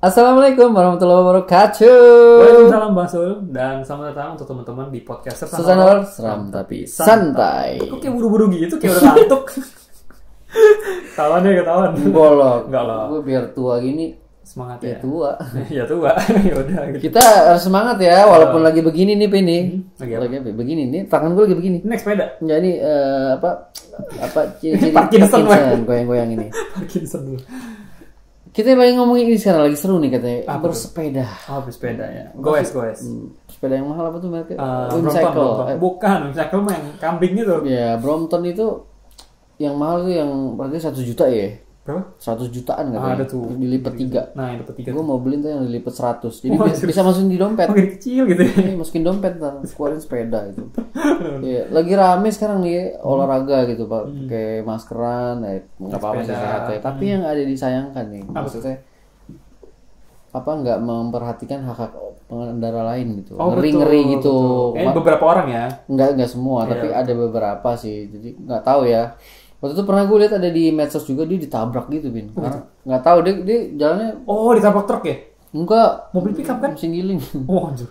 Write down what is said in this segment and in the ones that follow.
Assalamualaikum warahmatullahi wabarakatuh. Waalaikumsalam Bang Sul. Dan selamat datang untuk teman-teman di podcast Sesanor seram tapi santai. Kok kayak buru-buru gitu, kayak udah ngantuk. Ketahuan. Bolok. Enggak lah. Gue biar tua gini. Semangat Ya ya. tua. Ya tua. Ya udah gitu. Kita harus semangat ya, walaupun lagi begini nih Pin nih. Lagi apa? Begini nih, tangan gue lagi begini. Naik sepeda. Enggak ini apa ciri-ciri Parkinson, goyang-goyang ini. Parkinson dulu. Kita lagi ngomongin ini sekarang lagi seru nih katanya. Bersepeda. Oh, bersepeda ya. Goes. Sepeda yang mahal apa tuh mereknya? Brompton. Bukan, Windcycle mah yang kambing itu. Ya, Brompton itu yang mahal tuh yang berarti 1 juta ya. Berapa? 100 jutaan katanya. Ada tuh. Dilipat 3. Nah, yang dapat 3. Gue mau beliin tuh yang dilipat 100. Jadi bisa masukin di dompet. Oh, kecil gitu ya. Masukin dompet ntar, keluarin sepeda gitu. Ya, lagi rame sekarang nih olahraga gitu, Pak. Pakai maskeran, nggak apa-apa sih sehat ya. Tapi yang ada disayangkan nih, maksudnya apa nggak memperhatikan hak-hak pengendara lain gitu. Ngeri-ngeri gitu. Beberapa orang ya. Enggak semua, tapi ada beberapa sih. Jadi nggak tahu ya. Waktu itu pernah gue lihat ada di medsos juga dia ditabrak gitu, Bin. Karena nggak tahu dia jalannya. Oh, ditabrak truk ya? Enggak. Mobil pickup kan? Mesin giling. Oh, anjir.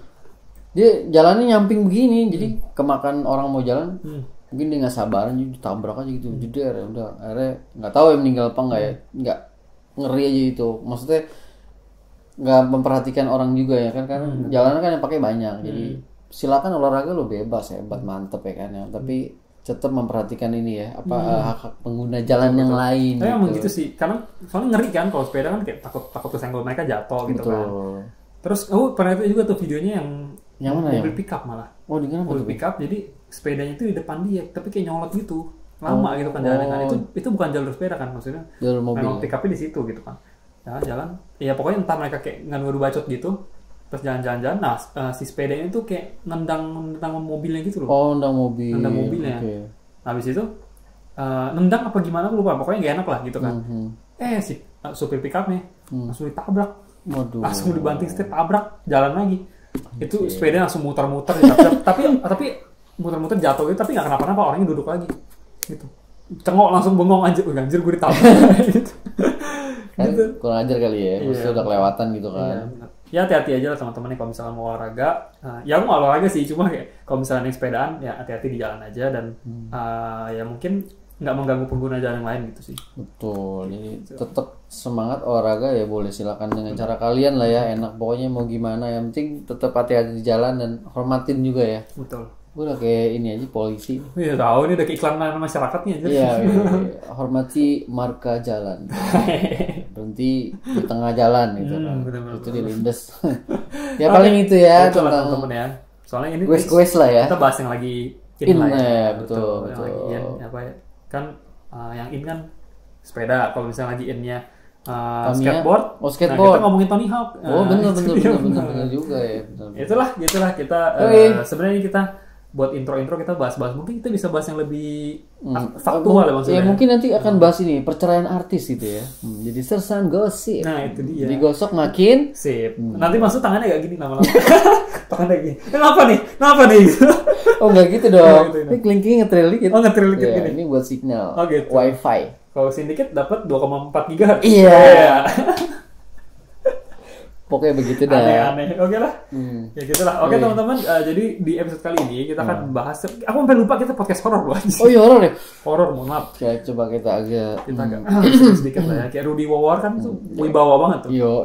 Dia jalannya nyamping begini, jadi kemakan orang mau jalan, mungkin dia nggak sabaran jadi ditabrak aja gitu, jeder ya udah. Akhirnya nggak tahu ya meninggal apa nggak ya, nggak ngeri aja itu. Maksudnya nggak memperhatikan orang juga ya kan, karena jalanan kan yang pakai banyak, jadi silakan olahraga lo bebas hebat mantep ya kan ya, tapi tetap memperhatikan ini ya hak pengguna jalan yang lain. Tapi emang gitu sih, karena soalnya ngeri kan kalau sepeda kan kayak takut kesenggol mereka jatuh gitu. Betul. Kan. Terus pernah itu juga tuh videonya yang mana mobil pickup malah. Oh, di mana mobil pickup jadi sepedanya itu di depan dia tapi kayak nyolot gitu. Lama gitu kan jalannya kan. Itu bukan jalur sepeda kan maksudnya. Jalur mobil. Memang pickupnya di situ gitu kan. Jalan. Ya pokoknya entah mereka kayak ngadu bacot gitu. Terus jalan-jalan, nah si sepeda ini tuh kayak nendang mobilnya gitu loh. Oh, nendang mobilnya. Okay. Nah, habis itu nendang apa gimana aku lupa, pokoknya gak enak lah gitu kan. Si supir pickupnya langsung ditabrak. Waduh. Langsung dibanting setir, tabrak, jalan lagi. Itu sepeda langsung muter-muter tapi muter-muter jatuh gitu, tapi gak kenapa-napa, orangnya duduk lagi. Gitu. Cengok langsung bengong anjir gue ditabrak gitu. Gitu. Kurang ajar kali ya, maksudnya udah kelewatan gitu kan. Iya, ya hati-hati aja lah teman-teman kalau misalkan mau olahraga. Ya aku mau olahraga sih, cuma kayak kalau misalnya naik sepedaan ya hati-hati di jalan aja dan ya mungkin nggak mengganggu pengguna jalan yang lain gitu sih. Betul. Jadi tetap semangat olahraga ya boleh silakan dengan cara kalian lah ya, enak pokoknya mau gimana, yang penting tetap hati-hati di jalan dan hormatin juga ya. Betul. Gue udah kayak ini aja polisi. Iya tahu ini udah keiklanan masyarakat nih aja. Iya. Hormati marka jalan. Berhenti di tengah jalan gitu kan. Itu dilindes. Ya paling itu ya tentang teman-teman ya. Soalnya ini quest lah ya. Kita bahas yang lagi in lah ya. Betul. Yang lagi in apa ya? Kan yang in kan sepeda. Kalau misalnya lagi innya skateboard. Oh, skateboard. Nah, kita ngomongin Tony Hawk. Oh, benar juga ya. Itulah kita sebenarnya kita buat intro kita bahas mungkin kita bisa bahas yang lebih faktual ya maksudnya. Ya mungkin nanti akan bahas ini perceraian artis gitu ya. Jadi sersan gosip. Nah itu dia. Digosok makin sip. Nanti masuk tangannya gak gini lama-lama. Tangannya gini. Kenapa nih? Oh nggak gitu dong. Ini kelingking ngetril dikit. Oh ngetril dikit gini. Ini buat signal. Oh gitu. Wifi. Kalau sedikit dapat 2,4 GHz. Iya. Pokoknya begitu dah. Aneh. Oke lah. Ya gitulah. Oke teman-teman. Jadi di episode kali ini kita akan bahas. Aku sampai lupa kita podcast horor loh. Oh iya horor ya. Horor, mohon maaf. Ya, coba kita agak sedikit lah ya. Kayak Rudy Wawar kan tuh wibawa banget tuh. Yo,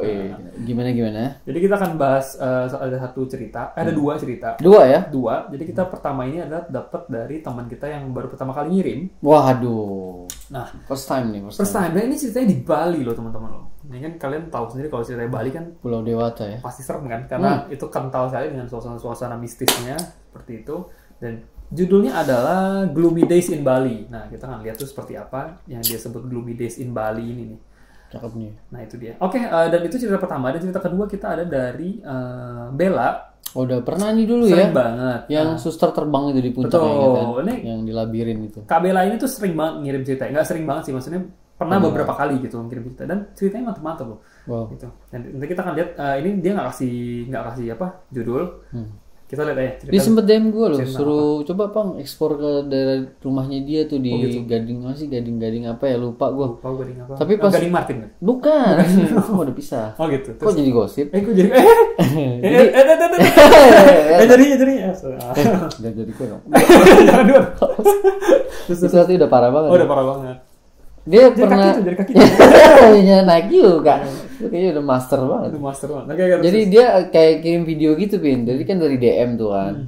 gimana? Jadi kita akan bahas ada satu cerita. Ada 2 cerita. 2 ya? 2. Jadi kita pertama ini adalah dapat dari teman kita yang baru pertama kali ngirim. Waduh. Nah, first time. Nah, ini ceritanya di Bali loh teman-teman loh. Ini kan kalian tahu sendiri kalau ceritanya Bali kan Pulau Dewata ya. Pasti serem kan karena itu kental sekali dengan suasana mistisnya seperti itu, dan judulnya adalah Gloomy Days in Bali. Nah, kita akan lihat tuh seperti apa yang dia sebut Gloomy Days in Bali ini nih. Cakep nih. Nah, itu dia. Oke, dan itu cerita pertama. Dan cerita kedua kita ada dari Bella. Oh, udah pernah nih dulu sering ya. Banget. Yang suster terbang itu di puncak kan. Yang di labirin itu. Kak Bella ini tuh sering banget ngirim cerita. Enggak sering banget sih, maksudnya pernah beberapa kali gitu ngirim cerita dan ceritanya mantap-mantap loh. Wow. Gitu. Dan nanti kita akan lihat ini dia nggak kasih apa judul. Kita lihat aja. Dia sempet DM gue loh, suruh coba Pang ekspor ke daerah rumahnya dia tuh di Gading apa ya, lupa gue. Gading apa? Tapi pas Gading Martin kan? Bukan. Udah pisah. Oh gitu. Kok jadi gosip? Kok jadi jadinya. Udah jadi gue dong. Jangan dulu. Sesuatu udah parah banget. Udah parah banget. Dia pernah jadi kaki. naik juga. Kayaknya udah master banget. Jadi dia kayak kirim video gitu, Pin. Jadi kan dari DM tuh kan.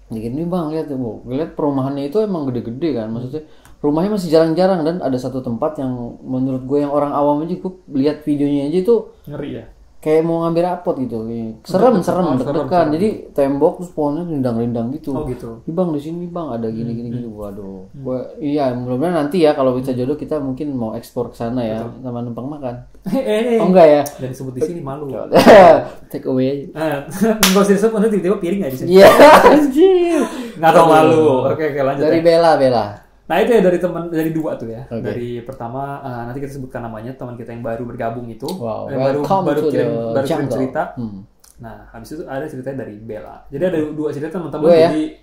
Gini Bang, lihat tuh. Lihat perumahannya itu emang gede-gede kan. Maksudnya rumahnya masih jarang-jarang dan ada satu tempat yang menurut gue yang orang awam aja, gue lihat videonya aja tuh ngeri ya. Kayak mau ngambil rapot gitu, serem deg-degan. Jadi tembok terus pohonnya rindang-rindang gitu. Oh gitu. Bang di sini Bang ada gini. Waduh. Iya mudah-mudahan nanti ya kalau bisa jodoh kita mungkin mau ekspor ke sana ya, sama numpang makan. Oh enggak ya? Dan disebut di sini malu. Take away aja. Enggak usah disebut, nanti tiba-tiba piring enggak di sini. Iya, anjir. Enggak tahu malu. Oke, lanjut. Dari Bella. Nah itu ya dari dua tuh ya. Okay. Dari pertama nanti kita sebutkan namanya, teman kita yang baru bergabung itu, baru kirim cerita. Nah habis itu ada ceritanya dari Bella. Jadi ada dua cerita teman-teman. Jadi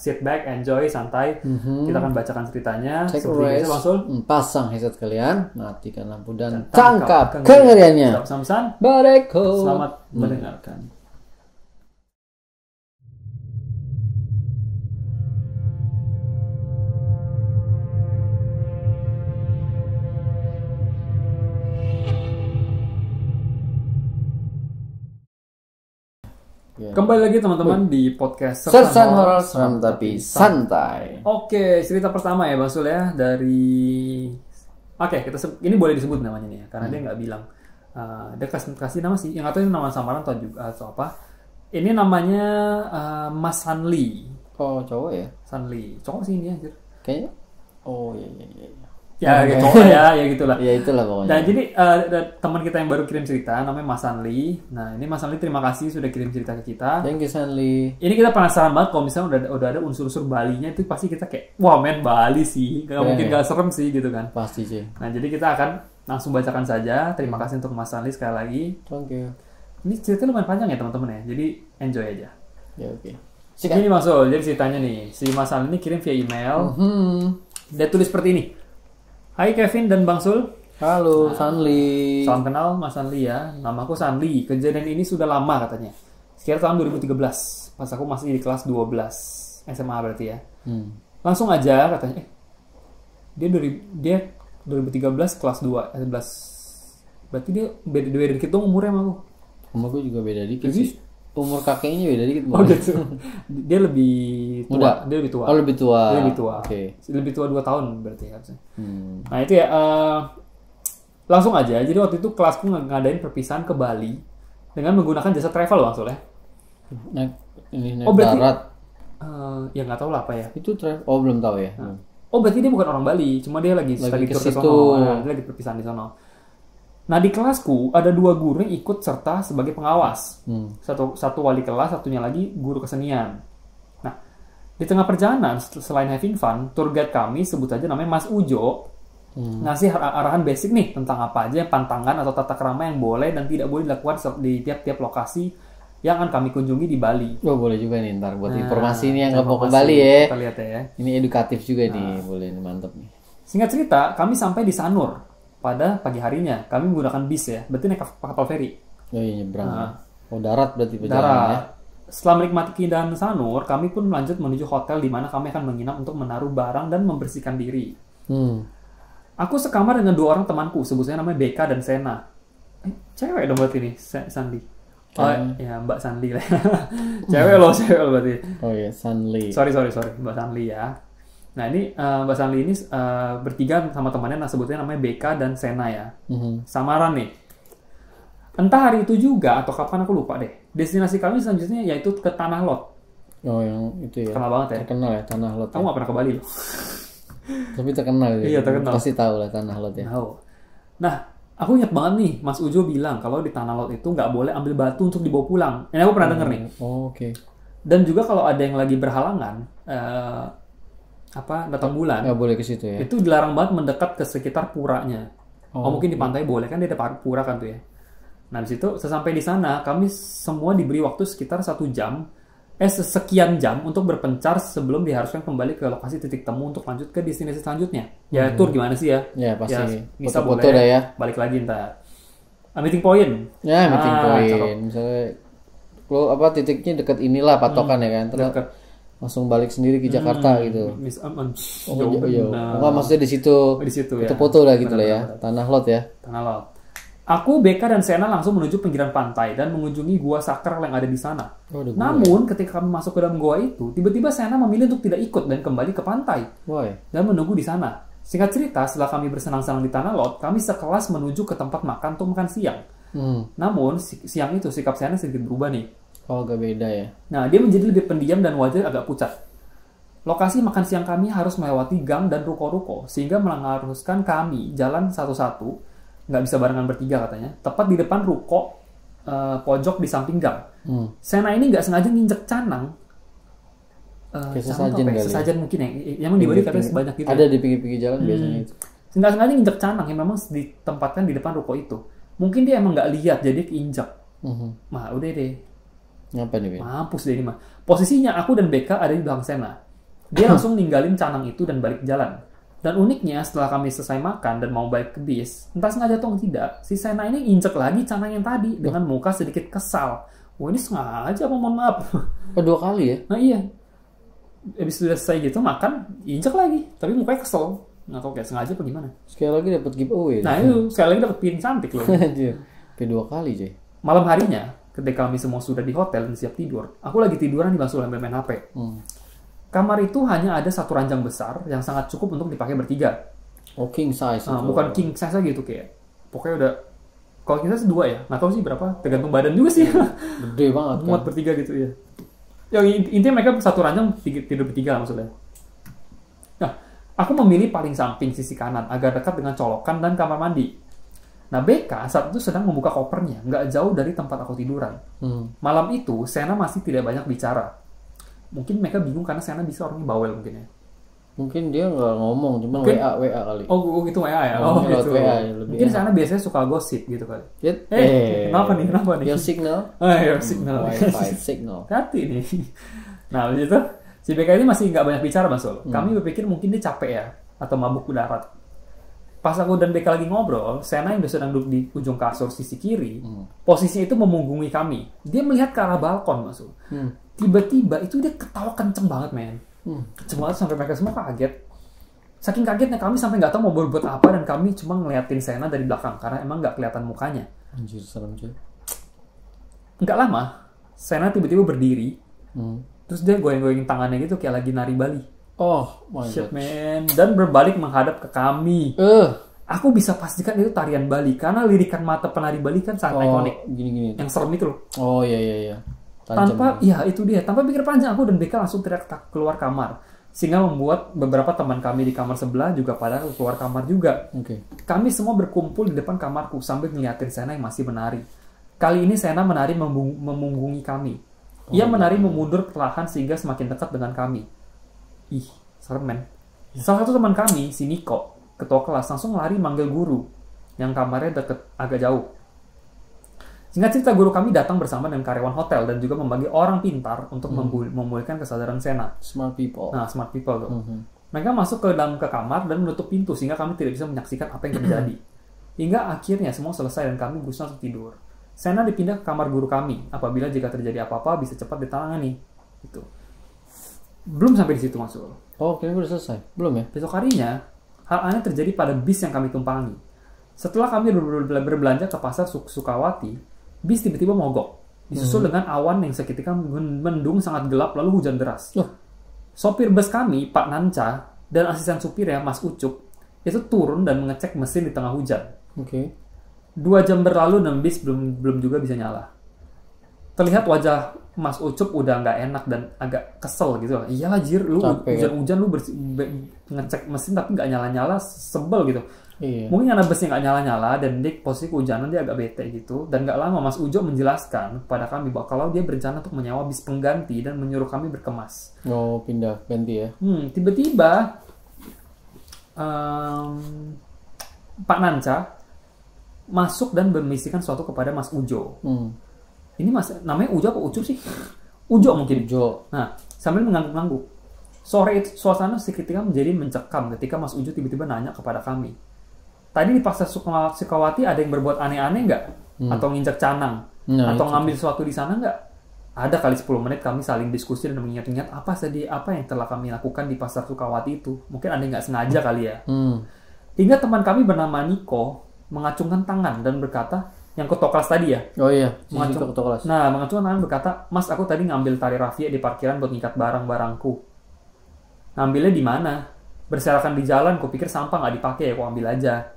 sit back, enjoy, santai. Kita akan bacakan ceritanya. Seperti biasa langsung pasang headset kalian, matikan lampu dan tangkap kengeriannya. Samsan, Bareko. Selamat mendengarkan. Kembali lagi teman-teman di podcast Sersan Horor Seram tapi Santai. Oke, cerita pertama ya Bang Sul ya dari. Oke, ini boleh disebut namanya nih ya, karena dia nggak bilang. Dia kasih nama sih, yang atau itu nama samaran atau apa. Ini namanya Mas Sanli. Oh cowok ya? Sanli, cowok sih ini anjir. Kayaknya. Oh iya. Ya cowok ya gitulah. Ya itulah pokoknya. Dan jadi teman kita yang baru kirim cerita namanya Mas Sanli. Nah ini Mas Sanli terima kasih sudah kirim cerita ke kita. Thank you Sanli. Ini kita penasaran banget kalau misalnya udah ada unsur-unsur Balinya, itu pasti kita kayak wah men Bali sih, mungkin gak serem sih gitu kan. Pasti sih. Nah jadi kita akan langsung bacakan saja. Terima kasih untuk Mas Sanli sekali lagi. Thank you. Ini ceritanya lumayan panjang ya teman-teman ya. Jadi enjoy aja. Ya oke. Ini masuk. Jadi ceritanya nih, si Mas Sanli ini kirim via email. Dia tulis seperti ini. Hai Kevin dan Bang Sul. Halo Sanli. Salam kenal Mas Sanli ya. Namaku Sanli. Kejadian ini sudah lama katanya. Sekitar tahun 2013. Pas aku masih di kelas 12 SMA berarti ya. Langsung aja katanya. Dia 2013 kelas 2 11. Berarti dia beda dikit dong umurnya sama aku. Umur gue juga beda dikit sih. Umur kakeknya beda dikit. Oh gitu. Dia lebih tua. Dia lebih tua. Oh lebih tua. Dia lebih tua. Oke. Lebih tua 2 tahun berarti harusnya. Nah itu ya. Langsung aja. Jadi waktu itu kelasku ngadain perpisahan ke Bali dengan menggunakan jasa travel langsung ya. Naik darat. Ya nggak tahu lah apa ya. Itu travel. Oh belum tahu ya. Oh berarti dia bukan orang Bali. Cuma dia lagi study tour ke sono. Dia lagi perpisahan di sono. Nah di kelasku ada 2 guru yang ikut serta sebagai pengawas. Satu wali kelas, satunya lagi guru kesenian. Nah di tengah perjalanan selain having fun, tour guide kami sebut aja namanya Mas Ujo ngasih arahan basic nih tentang apa aja pantangan atau tata krama yang boleh dan tidak boleh dilakukan di tiap-tiap lokasi yang akan kami kunjungi di Bali. Oh boleh juga nih ntar buat informasi ini yang nggak mau ke Bali ya. Kita lihat ya. Ini edukatif juga nih, boleh mantep nih. Singkat cerita, kami sampai di Sanur. Pada pagi harinya, kami menggunakan bis ya. Berarti naik kapal feri. Oh iya nyebrang. Oh darat berarti perjalanannya. Setelah menikmati keindahan Sanur, kami pun lanjut menuju hotel di mana kami akan menginap untuk menaruh barang dan membersihkan diri. Aku sekamar dengan 2 orang temanku, sebut saja namanya Beka dan Sena. Cewek dong berarti nih, Sanli. Oh ya Mbak Sanli lah. Cewek loh berarti. Oh iya Sanli. Sorry Mbak Sanli ya. Nah ini Mbak Sanli ini bertiga sama temannya, sebutnya namanya Beka dan Sena ya. Samaran nih. Entah hari itu juga atau kapan aku lupa deh. Destinasi kami selanjutnya yaitu ke Tanah Lot. Oh yang itu ya. Terkenal banget ya. Terkenal ya Tanah Lot. Kamu nggak pernah ke Bali loh. Tapi terkenal ya. Iya terkenal. Pasti tahu lah Tanah Lot ya. Tahu. Nah aku ingat banget nih Mas Ujo bilang kalau di Tanah Lot itu nggak boleh ambil batu untuk dibawa pulang. Ini aku pernah denger nih. Oh oke. Dan juga kalau ada yang lagi berhalangan. Datang bulan nggak boleh ke situ ya, itu dilarang banget mendekat ke sekitar puranya. Mungkin di pantai boleh kan, dia ada pura kan tuh ya. Nah di situ sesampai di sana kami semua diberi waktu sekitar 1 jam sekian jam untuk berpencar sebelum diharuskan kembali ke lokasi titik temu untuk lanjut ke destinasi selanjutnya. Ya tour gimana sih ya? Ya pasti. Ya, bisa Foto-foto boleh dah ya. balik lagi ntar. Meeting point. Ya meeting point. Cakep. Misalnya lo apa titiknya dekat inilah patokan ya kan. Terus Deket. langsung balik sendiri ke Jakarta gitu. Jauh. Enggak maksudnya di situ. Di situ ya. Foto-foto lah gitu lah ya. Tanah lot ya. Tanah Lot. Aku, Beka, dan Sena langsung menuju pinggiran pantai dan mengunjungi gua sakral yang ada di sana. Namun, ketika kami masuk ke dalam gua itu, tiba-tiba Sena memilih untuk tidak ikut dan kembali ke pantai. Dan menunggu di sana. Singkat cerita, setelah kami bersenang-senang di Tanah Lot, kami sekelas menuju ke tempat makan untuk makan siang. Namun, siang itu sikap Sena sedikit berubah nih. Oh, agak beda ya. Nah, dia menjadi lebih pendiam dan wajah agak pucat. Lokasi makan siang kami harus melewati gang dan ruko-ruko, sehingga mengharuskan kami jalan satu-satu, nggak bisa barengan bertiga katanya, tepat di depan ruko pojok di samping gang. Sena ini nggak sengaja nginjek canang. Sesajen mungkin ya. Yang diberi katanya sebanyak gitu. Ada di pinggir-pinggir jalan biasanya itu. Nggak sengaja nginjek canang yang memang ditempatkan di depan ruko itu. Mungkin dia emang nggak lihat jadi keinjak. Mah udah deh. Ngapa nih, Ben? Mampus deh ini mah. Posisinya aku dan Beka ada di belakang Sena. Dia langsung ninggalin canang itu dan balik jalan. Dan uniknya setelah kami selesai makan dan mau balik ke bis, entah sengaja atau tidak, si Sena ini injek lagi canang yang tadi dengan muka sedikit kesal. Wah ini sengaja apa mohon maaf? Dua kali ya? Nah iya. Habis sudah selesai gitu makan, injek lagi. Tapi mukanya kesel. Nggak tahu kayak sengaja apa gimana. Sekali lagi dapat giveaway. Nah itu, sekali lagi dapat piring cantik loh. Dua kali coy. Malam harinya, ketika kami semua sudah di hotel dan siap tidur, aku lagi tiduran di bangku sambil main HP. Kamar itu hanya ada satu ranjang besar yang sangat cukup untuk dipakai bertiga. Oh, king size. Bukan king size aja gitu kayak. Pokoknya udah, kalau king size 2 ya, nggak tahu sih berapa, tergantung badan juga sih. Gede banget kan. Muat bertiga gitu ya. Yang intinya mereka satu ranjang tidur bertiga maksudnya. Nah, aku memilih paling samping sisi kanan agar dekat dengan colokan dan kamar mandi. Nah, BK saat itu sedang membuka kopernya, nggak jauh dari tempat aku tiduran. Malam itu, Sena masih tidak banyak bicara. Mungkin mereka bingung karena Sena bisa orangnya bawel mungkin ya. Mungkin dia nggak ngomong, cuma mungkin, WA kali. Oh gitu WA ya? Oh gitu. WA, mungkin Sena biasanya suka gosip gitu kali. Kenapa nih? Your signal? Your signal. Wi-Fi signal. Hati nih. Nah begitu, si BK ini masih nggak banyak bicara Mas Ul. Kami berpikir mungkin dia capek ya, atau mabuk darat. Pas aku dan BK lagi ngobrol, Sena yang sedang duduk di ujung kasur sisi kiri, posisinya itu memunggungi kami. Dia melihat ke arah balkon, Mas Ul. Tiba-tiba itu dia ketawa kenceng banget, men. Kenceng banget sampai mereka semua kaget. Saking kagetnya kami sampai nggak tahu mau berbuat apa dan kami cuma ngeliatin Sena dari belakang karena emang nggak kelihatan mukanya. Anjir, serem cuy. Nggak lama, Sena tiba-tiba berdiri. Terus dia goyang-goyangin tangannya gitu kayak lagi nari Bali. Oh my god. Man. Dan berbalik menghadap ke kami. Aku bisa pastikan itu tarian Bali karena lirikan mata penari Bali kan sangat ikonik. Gini-gini. Yang serem itu loh. Oh iya. Itu dia. Tanpa pikir panjang, aku dan Beka langsung teriak keluar kamar. Sehingga membuat beberapa teman kami di kamar sebelah juga pada keluar kamar juga. Kami semua berkumpul di depan kamarku sambil ngeliatin Sena yang masih menari. Kali ini Sena menari memunggungi kami. Ia menari memundur perlahan sehingga semakin dekat dengan kami. Ih, serem men. Salah satu teman kami, si Niko, ketua kelas, langsung lari manggil guru yang kamarnya deket agak jauh. Singkat cerita, guru kami datang bersama dengan karyawan hotel dan juga membagi orang pintar untuk memulihkan kesadaran Sena. Smart people. Nah, smart people tuh. Mereka masuk ke dalam kamar dan menutup pintu sehingga kami tidak bisa menyaksikan apa yang terjadi. Hingga akhirnya semua selesai dan kami berusaha untuk tidur. Sena dipindah ke kamar guru kami. Apabila jika terjadi apa-apa bisa cepat ditangani. Gitu. Belum sampai di situ masuk. Oh, kayaknya udah selesai. Belum ya? Besok harinya, hal aneh terjadi pada bis yang kami tumpangi. Setelah kami berbelanja ke pasar Sukawati, bis tiba-tiba mogok. Disusul dengan awan yang seketika mendung sangat gelap lalu hujan deras. Sopir bus kami, Pak Nanca, dan asisten supirnya, Mas Ucup, itu turun dan mengecek mesin di tengah hujan. 2 jam berlalu dan bis belum juga bisa nyala. Terlihat wajah Mas Ucup udah nggak enak dan agak kesel gitu. Iyalah Jir, lu hujan-hujan lu ngecek mesin tapi nggak nyala-nyala, sebel gitu. Mungkin karena busnya nggak nyala-nyala dan dia posisi kehujanan dia agak bete gitu. Dan nggak lama Mas Ujo menjelaskan kepada kami bahwa kalau dia berencana untuk menyewa bis pengganti dan menyuruh kami berkemas. Oh, pindah ganti ya. Tiba-tiba Pak Nanca masuk dan membisikkan sesuatu kepada Mas Ujo. Ini namanya Ujo apa Ucup sih? Ujo mungkin. Ujo. Nah, sambil mengangguk-angguk. Sore itu suasana seketika menjadi mencekam ketika Mas Ujo tiba-tiba nanya kepada kami. Tadi di Pasar Sukawati ada yang berbuat aneh-aneh nggak? Atau nginjak canang? Atau ngambil sesuatu di sana nggak? Ada kali 10 menit kami saling diskusi dan mengingat-ingat apa yang telah kami lakukan di Pasar Sukawati itu. Mungkin ada yang nggak sengaja kali ya. Hingga teman kami bernama Niko mengacungkan tangan dan berkata, yang ketua kelas tadi ya? Oh iya, ketua kelas. Nah, mengacungkan tangan berkata, Mas, aku tadi ngambil tali rafia di parkiran buat ngikat barang-barangku. Ngambilnya di mana? Berserakan di jalan, kupikir sampah nggak dipakai ya, aku ambil aja.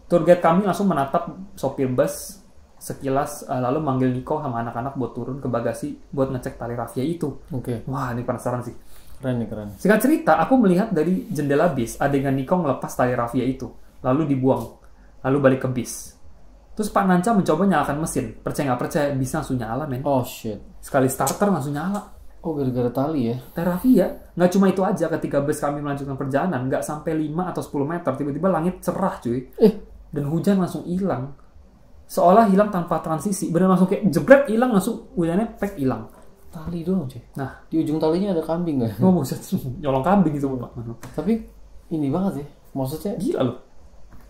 Tour guide kami langsung menatap sopir bus sekilas, lalu manggil Niko sama anak-anak buat turun ke bagasi buat ngecek tali rafia itu. Wah, ini penasaran sih. Keren. Singkat cerita, aku melihat dari jendela bis adegan Niko ngelepas tali rafia itu, lalu dibuang, lalu balik ke bis. Terus Pak Nanca mencoba nyalakan mesin. Percaya nggak percaya, bisa langsung nyala, men. Oh shit. Sekali starter langsung nyala. Oh, gara-gara tali ya? Tali rafia. Nggak cuma itu aja, ketika bus kami melanjutkan perjalanan, nggak sampai 5 atau 10 meter, tiba-tiba langit cerah, cuy. Dan hujan langsung hilang. Seolah hilang tanpa transisi. Bener langsung kayak jebret hilang, langsung hujannya pek hilang. Tali doang, cuy. Nah, di ujung talinya ada kambing nggak? Oh, buset, nyolong kambing itu, Pak. Tapi ini banget ya, maksudnya gila loh.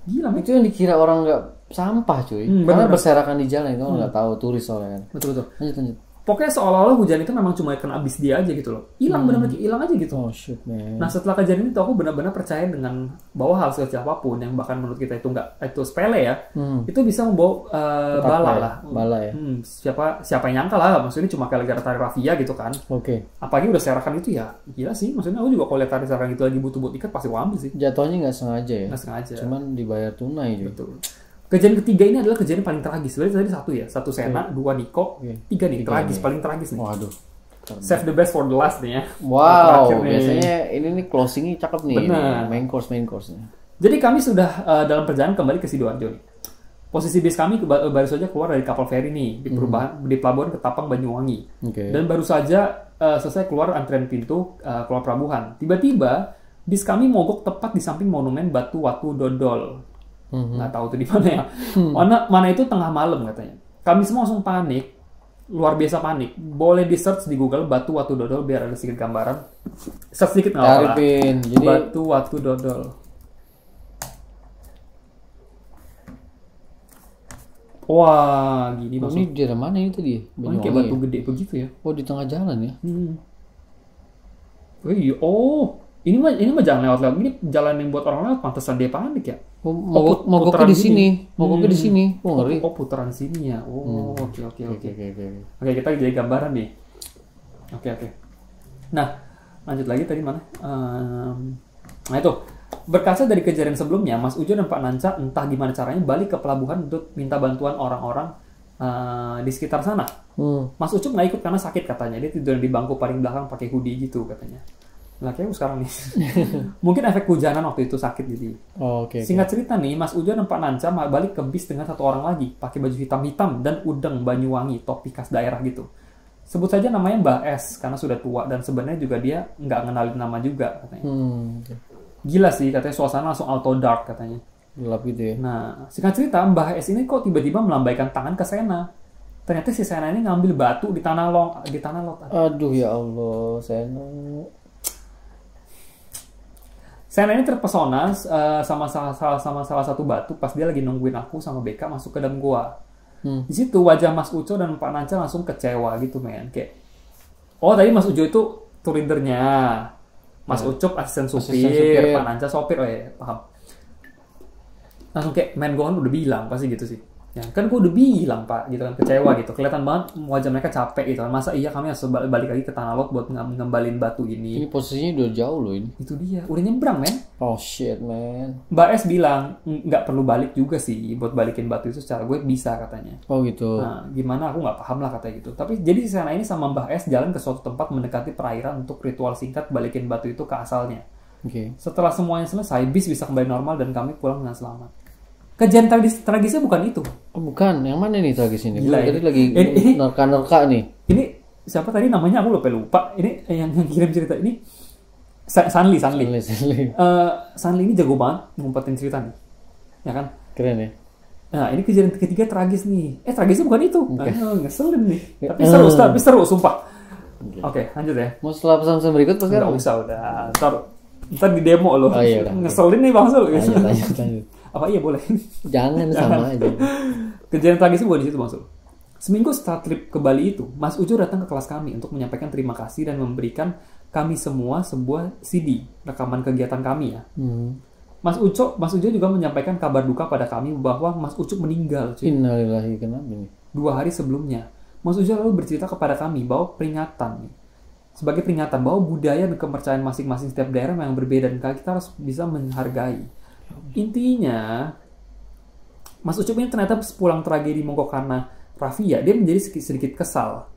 Gila, itu yang dikira orang nggak sampah, cuy. Karena berserakan di jalan itu nggak tahu turis soalnya kan. Betul. Lanjut. Pokoknya seolah-olah hujan itu memang cuma kena abis dia aja gitu loh. Hilang benar-benar hilang aja gitu. Oh shit, man. Nah, setelah kejadian itu aku benar-benar percaya dengan bahwa hal sekecil apapun yang bahkan menurut kita itu sepele ya, itu bisa membawa bala ya. Siapa yang nyangka lah, maksudnya cuma gara-gara tali rafia gitu kan. Apalagi udah serakan itu ya, gila sih. Maksudnya aku juga kalau lihat tali serakan itu lagi butuh ikat pasti aku ambil sih. Jatuhnya nggak sengaja ya? Nggak sengaja. Cuman dibayar tunai juga. Betul. Kejadian ketiga ini adalah kejadian paling tragis. Sebenarnya tadi satu Sena, 2 Niko, 3 nih tragis, paling tragis nih. Waduh. Save the best for the last nih ya. Wow, biasanya ini nih closingnya cakep nih. Benar. Main course-nya. Jadi kami sudah dalam perjalanan kembali ke Sidoarjo nih. Posisi bis kami baru saja keluar dari kapal feri nih di pelabuhan Ketapang Banyuwangi. Dan baru saja selesai keluar antrian pintu keluar pelabuhan. Tiba-tiba bis kami mogok tepat di samping monumen Batu Watu Dodol. Nggak tahu tuh di mana ya. Mana itu tengah malam katanya. Kami semua langsung panik, luar biasa panik. Boleh di search di Google Batu Watu Dodol biar ada sedikit gambaran. Search sedikit nggak apa-apa. Jadi Batu Watu Dodol. Wah, gini maksudnya. Ini daerah mana ini tadi? Kayak batu gede begitu ya. Oh, di tengah jalan ya. Ini mah jalan lewat. Ini jalan yang buat orang lewat, pantesan dia panik ya. Mogoknya di sini. Mogoknya di sini. Oh, ngeri. Putaran sini ya. Oke. Oke, kita jadi gambaran nih. Oke. Nah, lanjut lagi tadi mana? Nah itu. Berkaca dari kejadian sebelumnya, Mas Ujo dan Pak Nanca entah gimana caranya balik ke pelabuhan untuk minta bantuan orang-orang di sekitar sana. Mas Ucup nggak ikut karena sakit katanya. Dia tidur di bangku paling belakang pakai hoodie gitu katanya. Nah, kayaknya sekarang nih. Mungkin efek hujanan waktu itu sakit jadi. Singkat cerita nih, Mas Ujo dan Pak Nanca balik ke bis dengan satu orang lagi, pakai baju hitam-hitam dan udeng Banyuwangi, topi khas daerah gitu. Sebut saja namanya Mbah S, karena sudah tua dan sebenarnya juga dia nggak ngenalin nama juga katanya. Gila sih, katanya suasana langsung auto dark katanya. Gelap gitu ya. Nah, singkat cerita, Mbah S ini kok tiba-tiba melambaikan tangan ke Sena. Ternyata si Sena ini ngambil batu di tanah lot. Aduh ya Allah, Sena ini terpesona sama salah satu batu pas dia lagi nungguin aku sama BK masuk ke dalam gua. Di situ wajah Mas Uco dan Pak Nanca langsung kecewa gitu, men. Kayak, tadi Mas Uco itu tour leadernya, Mas Ucup asisten supir, Pak Nanca sopir, paham. Langsung kayak, men, gue kan udah bilang, pasti gitu sih. Ya, kan gue udah bilang, Pak, gitu kan, kecewa gitu. Kelihatan banget wajah mereka capek gitu kan. Masa iya kami harus balik lagi ke tanah lot buat ngembalin batu ini. Ini posisinya udah jauh loh ini. Itu dia, udah nyebrang, men. Oh shit, man. Mbak S bilang, nggak perlu balik juga sih buat balikin batu itu secara gue bisa katanya. Oh gitu. Nah, gimana aku nggak paham lah katanya gitu. Tapi jadi di sana ini sama Mbak S jalan ke suatu tempat mendekati perairan untuk ritual singkat balikin batu itu ke asalnya. Setelah semuanya selesai, bis bisa kembali normal dan kami pulang dengan selamat. Kejadian tragisnya bukan itu. Oh, bukan. Yang mana nih tragis ini? Gila, tadi lagi nerka-nerka nih. Ini siapa tadi namanya aku lupa. Ini yang kirim cerita ini Sanli. Sanli ini jago banget ngumpetin cerita nih. Ya kan? Keren ya. Nah, ini kejadian ketiga tragis nih. Tragisnya bukan itu. Ngeselin nih. Tapi seru, sumpah. Oke, lanjut ya. Mau setelah pesan-pesan berikut pas Nggak usah, udah. Ntar di demo loh. Oh, iya, ngeselin nih Bang Sul. Lanjut. Apa iya boleh? Jangan sama aja. Kejadian tragis bukan di situ Bang Sul. Seminggu setelah trip ke Bali itu, Mas Ujo datang ke kelas kami untuk menyampaikan terima kasih dan memberikan kami semua sebuah CD rekaman kegiatan kami ya. Mas Ujo juga menyampaikan kabar duka pada kami bahwa Mas Ucup meninggal. Innalillahi, kenapa ini? 2 hari sebelumnya. Mas Ujo lalu bercerita kepada kami bahwa sebagai peringatan bahwa budaya dan kepercayaan masing-masing setiap daerah memang berbeda dan kita harus bisa menghargai. Intinya, Mas Ucup ini ternyata sepulang tragedi Mogokana Rafia, dia menjadi sedikit kesal.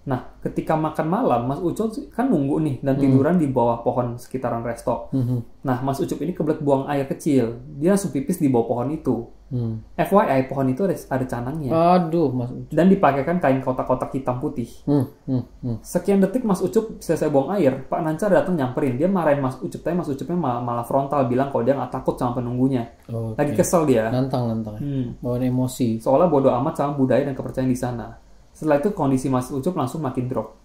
Nah, ketika makan malam, Mas Ucup kan nunggu nih dan tiduran di bawah pohon sekitaran resto. Nah, Mas Ucup ini kebelet buang air kecil. Dia langsung pipis di bawah pohon itu. FYI, pohon itu ada canangnya. Aduh, Mas Ucup. Dan dipakaikan kain kotak-kotak hitam putih. Sekian detik Mas Ucup selesai buang air, Pak Nancar datang nyamperin. Dia marahin Mas Ucup, tapi Mas Ucupnya malah frontal bilang kalau dia nggak takut sama penunggunya. Lagi kesel dia. Nantang. Bawain emosi. Seolah bodo amat sama budaya dan kepercayaan di sana. Setelah itu kondisi Mas Ucup langsung makin drop.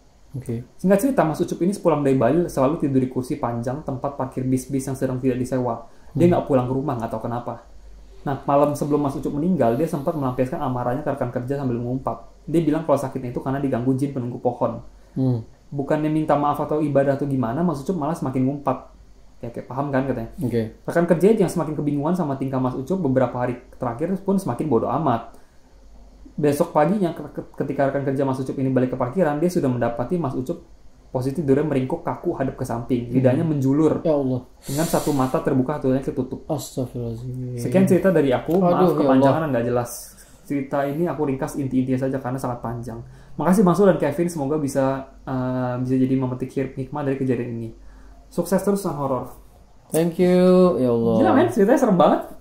Singkat cerita, Mas Ucup ini sepulang dari Bali selalu tidur di kursi panjang tempat parkir bis-bis yang sedang tidak disewa. Dia nggak pulang ke rumah, nggak tahu kenapa. Nah, malam sebelum Mas Ucup meninggal, dia sempat melampiaskan amarahnya ke rekan kerja sambil mengumpat. Dia bilang kalau sakitnya itu karena diganggu jin penunggu pohon. Bukannya minta maaf atau ibadah atau gimana, Mas Ucup malah semakin ngumpat. Kayak paham kan katanya. Rekan kerja yang semakin kebingungan sama tingkah Mas Ucup beberapa hari terakhir pun semakin bodoh amat. Besok paginya ketika rekan kerja Mas Ucup ini balik ke parkiran, dia sudah mendapati Mas Ucup posisi tidurnya meringkuk kaku hadap ke samping, lidahnya menjulur. Ya Allah. Dengan satu mata terbuka, satunya ketutup. Astagfirullahaladzim. Sekian cerita dari aku. Maaf kepanjangan dan nggak jelas. Cerita ini aku ringkas inti-intinya saja karena sangat panjang. Makasih Bang Sul dan Kevin, semoga bisa jadi memetik hikmah dari kejadian ini. Sukses terus sama horor. Thank you, ya Allah. Gila men, ceritanya serem banget.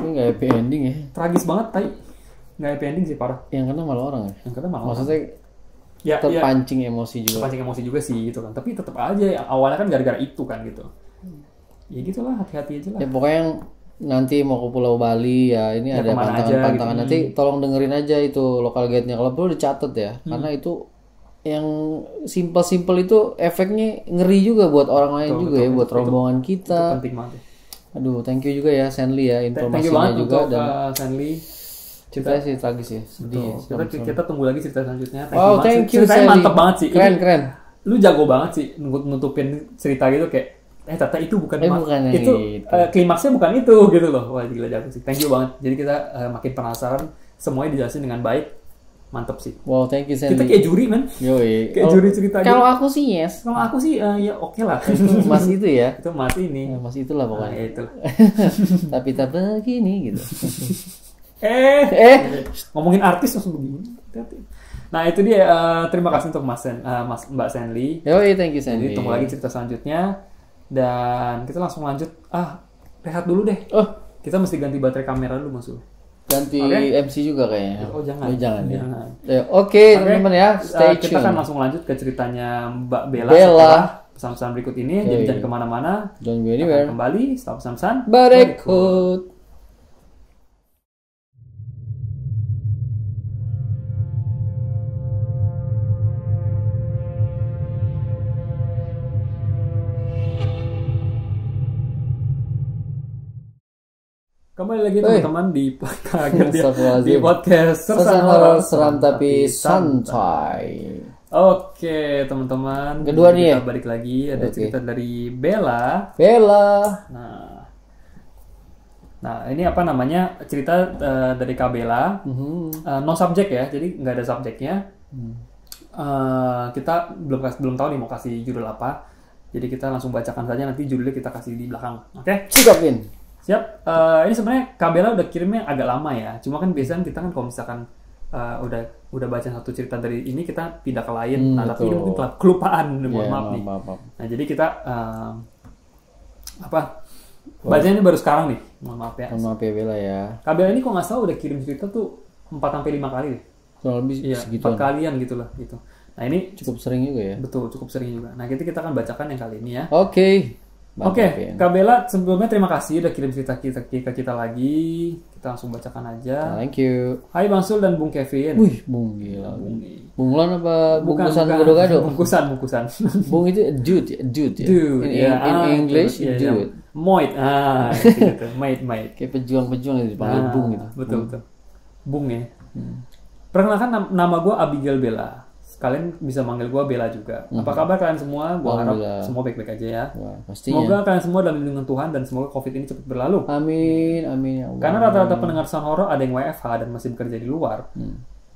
Ini nggak happy ending ya. Tragis banget, tai. Nggak happy ending sih, parah. Yang kena malah orang ya? Yang kena malah maksudnya orang. terpancing emosi juga. Terpancing emosi juga sih gitu kan. Tapi tetap aja awalnya kan gara-gara itu kan gitu. Ya gitulah, hati-hati aja lah. Ya pokoknya yang nanti mau ke Pulau Bali ya ini ya, ada pantangan-pantangan gitu. Nanti tolong dengerin aja itu lokal guide-nya. Kalau perlu dicatat ya. Karena itu yang simple-simple itu efeknya ngeri juga buat orang lain juga ya, buat rombongan kita. Itu penting banget. Aduh, thank you juga ya Senli ya informasinya juga dan Senli. Ceritanya sih tragis ya, sedih ya. Kita tunggu lagi cerita selanjutnya. Thank you. Ceritanya mantep banget sih. Keren. Lu jago banget sih nutupin cerita gitu kayak ternyata itu bukan itu klimaksnya bukan itu gitu loh. Wah, gila jago sih. Thank you banget. Jadi kita makin penasaran, semuanya dijelasin dengan baik. Mantep sih. Wow, thank you Sandy. Kita kayak juri men. Yoi. Kayak juri cerita. Kalau aku sih yes. Kalau aku sih ya oke lah. Mas itu ya. Itu Mas ini. Mas itulah pokoknya. Ya itu. Tapi tak begini gitu. Ngomongin artis langsung begini. Nah itu dia, terima kasih untuk Mbak Senli. Yoi, thank you Senli. Jadi tunggu lagi cerita selanjutnya. Dan kita langsung lanjut. Rehat dulu deh. Kita mesti ganti baterai kamera dulu Mas. Ganti MC juga kayaknya. Jangan. Oke, teman-teman ya, stay tune. Kita kan langsung lanjut ke ceritanya Mbak Bella. Setelah pesan-pesan berikut ini. Jadi jangan kemana-mana. Don't go anywhere. Kembali setelah pesan-pesan berikut. Kembali lagi teman-teman di podcast Sesan Horor Seram Tapi Santai. Oke teman-teman, kedua nih kita balik lagi ada cerita dari Bella. Nah ini apa namanya cerita dari Kak Bella. No subject ya, jadi nggak ada subjeknya. Kita belum tahu nih mau kasih judul apa. Jadi kita langsung bacakan saja, nanti judulnya kita kasih di belakang. Oke? Siap. Ini sebenarnya Kak Bella udah kirimnya agak lama ya. Cuma kan biasanya kita kan kalau misalkan udah baca satu cerita dari ini kita pindah ke lain. Tapi ini mungkin kelupaan. Mohon maaf nih. Nah jadi kita bacanya baru sekarang nih. Mohon maaf ya. Mohon maaf ya Bella ya. Kak Bella ini kok nggak salah udah kirim cerita tuh 4-5 kali deh. Lebih segitu. 4 kalian gitu lah gitu. Nah ini cukup sering juga ya. Betul, cukup sering juga. Nah kita akan bacakan yang kali ini ya. Oke, Kak Bella sebelumnya terima kasih udah kirim cerita kita lagi. Kita langsung bacakan aja. Thank you. Hai Bang Sul dan Bung Kevin. Wih, Bung gila. Bunglon apa bungkusan gado-gado? Bungkusan. Bung itu dude. In English, dude. Moit. Gitu. Mate. Kayak pejuang itu dipanggil Bung gitu. Betul. Bung ya. Perkenalkan nama gue Abigail Bella. Kalian bisa manggil gue Bella juga. Apa kabar kalian semua? Gue harap semua baik-baik aja ya. Wah, pastinya. Semoga kalian semua dalam lindungan Tuhan dan semoga COVID ini cepat berlalu. Amin ya Allah. Karena rata-rata pendengar Sound Horror ada yang WFH dan masih bekerja di luar.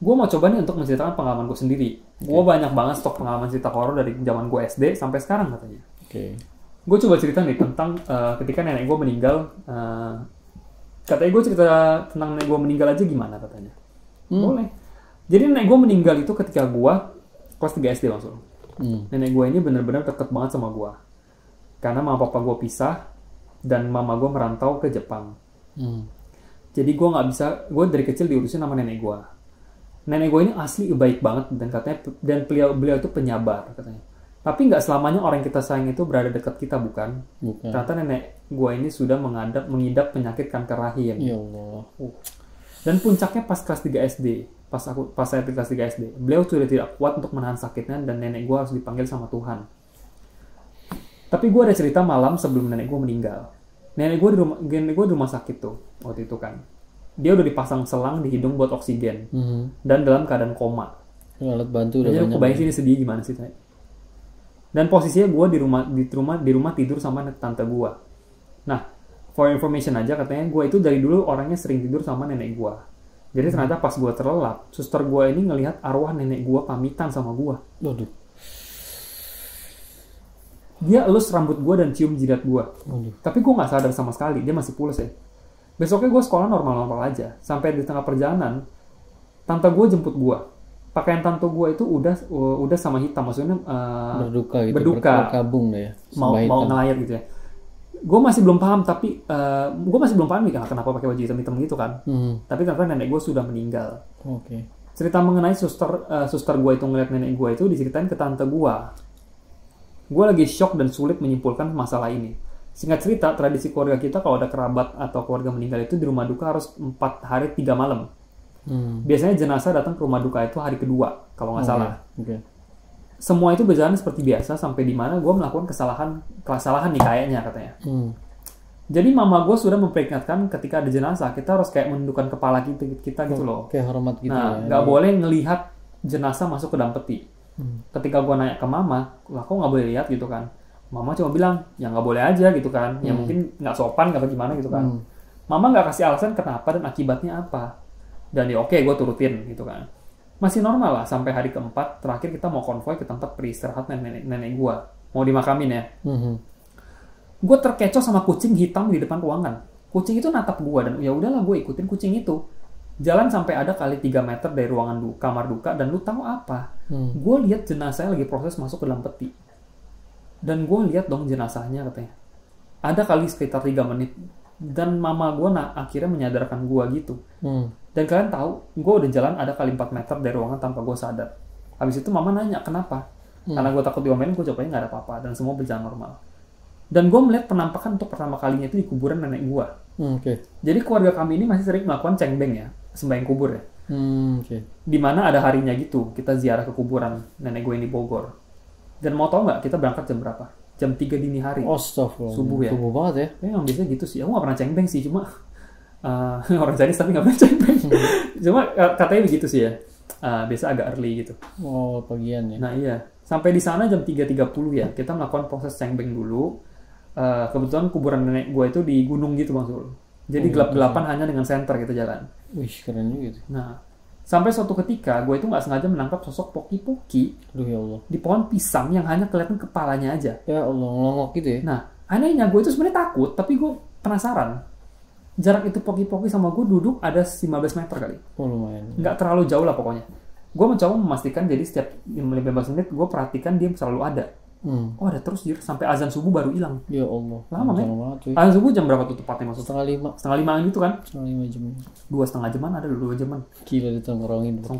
Gue mau coba nih untuk menceritakan pengalaman gue sendiri. Gue banyak banget stok pengalaman cerita horor dari zaman gue SD sampai sekarang katanya. Gue coba cerita nih tentang ketika nenek gue meninggal. Katanya gue cerita tentang nenek gue meninggal aja gimana katanya. Boleh. Jadi nenek gue meninggal itu ketika gue kelas 3 SD langsung. Nenek gue ini benar-benar deket banget sama gue. Karena mama papa gue pisah dan mama gue merantau ke Jepang. Jadi gue nggak bisa, gue dari kecil diurusin sama nenek gue. Nenek gue ini asli baik banget dan katanya beliau itu penyabar katanya. Tapi nggak selamanya orang yang kita sayang itu berada dekat kita bukan. Ternyata nenek gue ini sudah mengidap penyakit kanker rahim. Ya Allah. Dan puncaknya pas kelas 3 SD. Pas saya kelas 3 SD, beliau sudah tidak kuat untuk menahan sakitnya dan nenek gue harus dipanggil sama Tuhan. Tapi gue ada cerita malam sebelum nenek gue meninggal. Nenek gue di rumah sakit tuh waktu itu kan. Dia udah dipasang selang di hidung buat oksigen dan dalam keadaan koma. Alat bantu udah banyak. Aku bayangin sini sedih gimana sih. Dan posisinya gue di rumah tidur sama tante gue. Nah, for information aja katanya gue itu dari dulu orangnya sering tidur sama nenek gue. Jadi ternyata pas gue terlelap, suster gue ini ngelihat arwah nenek gue pamitan sama gue. Waduh. Dia elus rambut gue dan cium jidat gue. Tapi gue nggak sadar sama sekali, dia masih pulas ya. Besoknya gue sekolah normal-normal aja. Sampai di tengah perjalanan, tante gue jemput gue. Pakaian tante gue itu udah sama hitam, maksudnya berduka gitu. Berkabung deh ya. Mau ngelayar gitu ya. Gue masih belum paham nih kenapa pakai baju hitam gitu kan. Tapi ternyata nenek gue sudah meninggal. Cerita mengenai suster gue itu ngeliat nenek gue itu diceritain ke tante gue. Gue lagi shock dan sulit menyimpulkan masalah ini. Singkat cerita, tradisi keluarga kita kalau ada kerabat atau keluarga meninggal itu di rumah duka harus 4 hari 3 malam. Biasanya jenazah datang ke rumah duka itu hari kedua kalau nggak salah. Semua itu berjalan seperti biasa sampai di mana gue melakukan kesalahan nih kayaknya katanya. Jadi mama gue sudah memperingatkan ketika ada jenazah kita harus kayak menundukkan kepala kita gitu loh. Kayak hormat gitu. Nah, nggak boleh ngelihat jenazah masuk ke dalam peti. Ketika gue nanya ke mama, lah kok nggak boleh lihat gitu kan? Mama cuma bilang ya nggak boleh aja gitu kan. Ya mungkin nggak sopan apa gimana gitu kan. Mama nggak kasih alasan kenapa dan akibatnya apa. Dan ya oke, gue turutin gitu kan. Masih normal lah sampai hari keempat terakhir kita mau konvoy ke tempat peristirahatan nenek gue mau dimakamin ya. Gue terkecoh sama kucing hitam di depan ruangan. Kucing itu natap gue dan ya udahlah gue ikutin kucing itu. Jalan sampai ada kali 3 meter dari ruangan kamar duka dan lu tahu apa? Gue lihat jenazahnya lagi proses masuk ke dalam peti. Dan gue lihat dong jenazahnya katanya. Ada kali sekitar 3 menit dan mama gue akhirnya menyadarkan gue gitu. Dan kalian tahu, gue udah jalan ada kali 4 meter dari ruangan tanpa gue sadar. Habis itu mama nanya, kenapa? Karena gue takut diomelin, gue cobain nggak ada apa-apa. Dan semua berjalan normal. Dan gue melihat penampakan untuk pertama kalinya itu di kuburan nenek gue. Jadi keluarga kami ini masih sering melakukan cengbeng ya, sembahyang kubur ya. Dimana ada harinya gitu, kita ziarah ke kuburan nenek gue yang di Bogor. Dan mau tau nggak, kita berangkat jam berapa? Jam 3 dini hari. Subuh ya. Subuh banget ya. Emang biasanya gitu sih. Aku nggak pernah cengbeng sih, cuma... orang Chinese tapi nggak pernah cengbeng. Cuma katanya begitu sih ya. Biasa agak early gitu. Oh, pagian ya. Nah iya. Sampai di sana jam 3.30 ya. Kita melakukan proses cengbeng dulu. Kebetulan kuburan nenek gue itu di gunung gitu Bang Sul. Jadi gelap-gelapan hanya dengan senter gitu jalan. Wih, keren juga gitu. Nah, sampai suatu ketika gue itu nggak sengaja menangkap sosok Poki-Poki. Aduh ya Allah. Di pohon pisang yang hanya kelihatan kepalanya aja. Ya Allah, ngelongok gitu ya. Nah, anehnya gue itu sebenarnya takut, tapi gue penasaran. Jarak itu Poki-Poki sama gue duduk ada 15 meter kali. Oh lumayan. Nggak terlalu jauh lah pokoknya. Gue mencoba memastikan jadi setiap 15 menit gue perhatikan dia selalu ada. Oh ada terus dia sampai azan subuh baru hilang. Ya Allah. Lama kan? Azan subuh jam berapa tuh tepatnya maksud? 4:30. 4:30 gitu kan? 5 jam. 2,5 jaman ada 2 jaman. Gila ditongkrongin. Kan?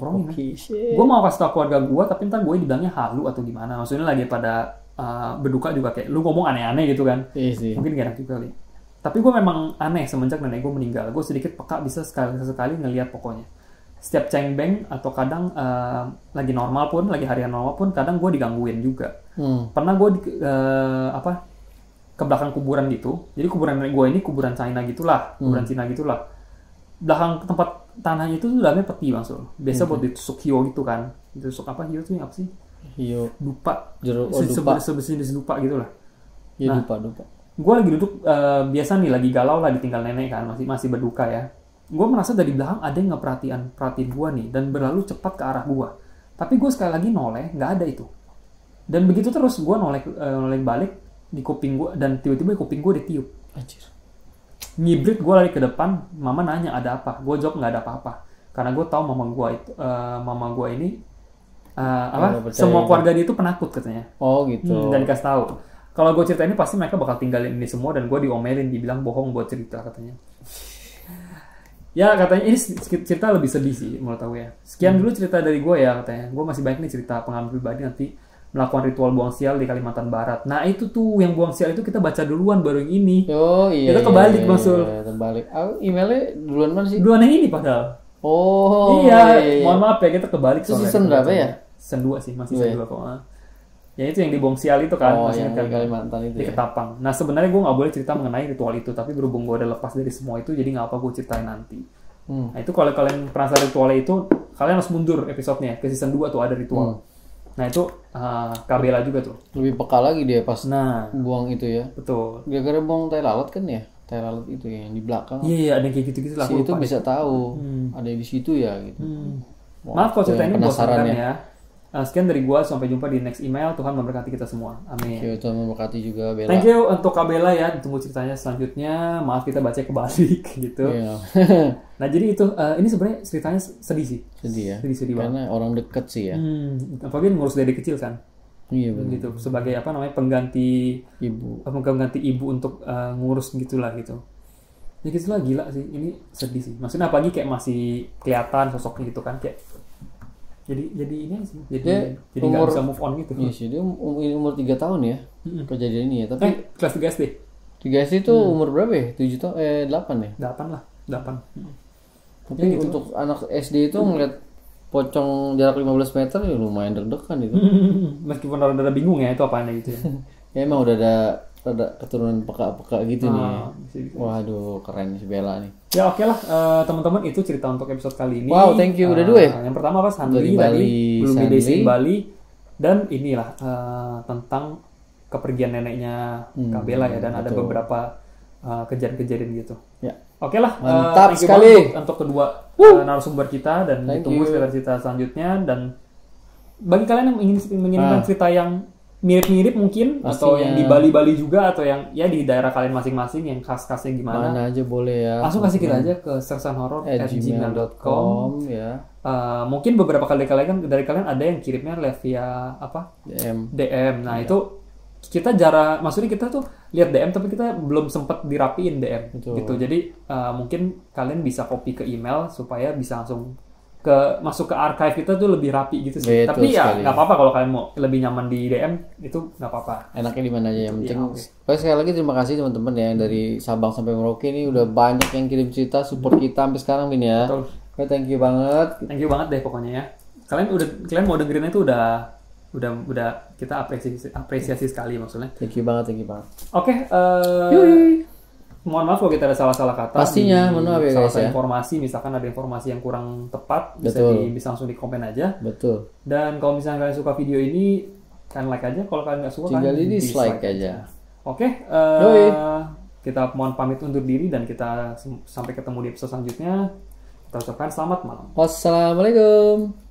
Gue mau kasih tau keluarga gue tapi ntar gue dibilangnya halu atau gimana. Maksudnya lagi pada berduka juga kayak lu ngomong aneh-aneh gitu kan. Iya sih. Mungkin gak enak juga kali. Tapi gue memang aneh semenjak nenek gue meninggal. Gue sedikit peka, bisa sekali ngelihat pokoknya. Setiap cengbeng atau kadang lagi normal pun, lagi harian normal pun, kadang gue digangguin juga. Pernah gue ke belakang kuburan gitu. Jadi kuburan nenek gue ini kuburan China gitulah, kuburan Cina gitulah. Belakang tempat tanahnya itu dalamnya peti Bang Sul. Biasa buat ditusuk hio gitu kan. Ditusuk apa hio itu apa sih? Hio. Dupa. Dupa. Sebesar dupa gitu lah. Iya, dupa. Gue lagi duduk biasa nih, lagi galau lah, ditinggal nenek kan, masih berduka ya. Gue merasa dari belakang ada yang perhatiin gue nih dan berlalu cepat ke arah gue. Tapi gue sekali lagi noleh, nggak ada itu. Dan begitu terus gue noleh balik di kuping gue, dan tiba-tiba kuping gue ditiup. Anjir. Ngibrit, gue lari ke depan, mama nanya ada apa, gue jawab nggak ada apa-apa, karena gue tahu mama gue ini semua keluarga dia itu penakut katanya. Oh gitu. Dan dikasih tahu kalau gue cerita ini pasti mereka bakal tinggalin ini semua, dan gue diomelin, dibilang bohong buat cerita katanya. Ya katanya ini cerita lebih sedih sih menurut aku ya. Sekian dulu cerita dari gue ya katanya. Gue masih banyak nih cerita pengalaman pribadi, nanti melakukan ritual buang sial di Kalimantan Barat. Nah itu tuh yang buang sial itu kita baca duluan baru yang ini. Oh iya. Kita kebalik Bang Sul. Terbalik. Emailnya duluan mana sih? Duluan yang ini padahal. Oh iya. Mohon maaf ya, kita kebalik. Itu season berapa ya? Season 2 sih, masih season 2 kok. Ya itu yang di buang sial itu kan. Oh yang di Kalimantan itu di Ketapang. Nah sebenarnya gue nggak boleh cerita mengenai ritual itu, tapi berhubung gue udah lepas dari semua itu, jadi nggak apa gue ceritain nanti. Nah itu kalau kalian penasaran ritualnya itu, kalian harus mundur episodenya ke season 2 tuh ada ritual. Nah itu Kabela juga tuh. Lebih peka lagi dia pas buang itu ya. Betul. Gara-gara buang tai lalat kan ya. Tai lalat itu ya, yang di belakang. Iya ada kayak gitu-gitu lah. Si itu bisa tahu ada di situ ya gitu. Maaf kalau cerita ini bosankan ya. Sekian dari gua, sampai jumpa di next email. Tuhan memberkati kita semua. Amin. Tuhan memberkati juga Bella. Thank you untuk Kabela ya. Ditunggu ceritanya selanjutnya. Maaf kita baca kebalik gitu. Yeah. Nah jadi itu ini sebenarnya ceritanya sedih sih. Sedih ya. Sedih banget. Karena orang dekat sih ya. Apalagi ngurus dari kecil kan. Iya benar. Gitu. Sebagai pengganti ibu untuk ngurus gitulah gitu. Ya gitulah, gila sih. Ini sedih sih. Maksudnya apalagi kayak masih kelihatan sosoknya gitu kan, kayak jadi ini sih. Jadi nggak bisa move on gitu. Iya sih, dia umur 3 tahun ya kejadian ini ya. Tapi kelas 3 SD. 3 SD itu umur berapa ya? 7 tahun 8 ya? 8 lah, 8. Tapi gitu. Untuk anak SD itu ngeliat pocong jarak 15 meter ya lumayan deg-degan itu. Meskipun rada bingung ya itu apaan gitu ya. Ya emang udah ada keturunan peka-peka gitu nih. Waduh, keren si Bella nih. Ya oke lah teman-teman, itu cerita untuk episode kali ini. Wow, thank you. Udah 2 ya? Yang pertama apa? Sandri tadi, belum di Desi Bali. Dan inilah tentang kepergian neneknya Kabela ya, dan ada beberapa kejadian-kejadian gitu. Ya. Oke lah, mantap sekali untuk kedua narasumber kita, dan ditunggu cerita selanjutnya. Dan bagi kalian yang menginginkan cerita yang mirip-mirip mungkin, pastinya, atau yang di Bali-Bali juga, atau yang ya di daerah kalian masing-masing yang khas-khasnya gimana, mana aja boleh ya, langsung kasih kita aja ke sersanhoror@gmail.com ya. Mungkin beberapa kali dari kalian ada yang kirimnya via DM. Nah itu kita maksudnya kita tuh lihat DM tapi kita belum sempat dirapiin DM. Betul. Gitu. Jadi mungkin kalian bisa copy ke email supaya bisa langsung masuk ke archive kita tuh lebih rapi gitu sih. Betul, tapi ya nggak apa-apa kalau kalian mau lebih nyaman di DM, itu nggak apa-apa. Enaknya di mana aja, yang penting. Oke, sekali lagi terima kasih teman-teman ya, yang dari Sabang sampai Merauke ini udah banyak yang kirim cerita, support kita sampai sekarang Bin ya. Betul. Oke, thank you banget. Thank you banget deh pokoknya ya. Kalian mau dengerin itu udah kita apresiasi sekali maksudnya. Thank you banget. Oke, mohon maaf kalau kita ada salah-salah kata. Pastinya, mohon maaf ya guys ya. Informasi, misalkan ada informasi yang kurang tepat, bisa langsung di komen aja. Betul. Dan kalau misalnya kalian suka video ini, kalian like aja. Kalau kalian nggak suka, tinggal di dislike aja. Oke, kita mohon pamit undur diri, dan kita sampai ketemu di episode selanjutnya. Kita ucapkan selamat malam. Wassalamualaikum.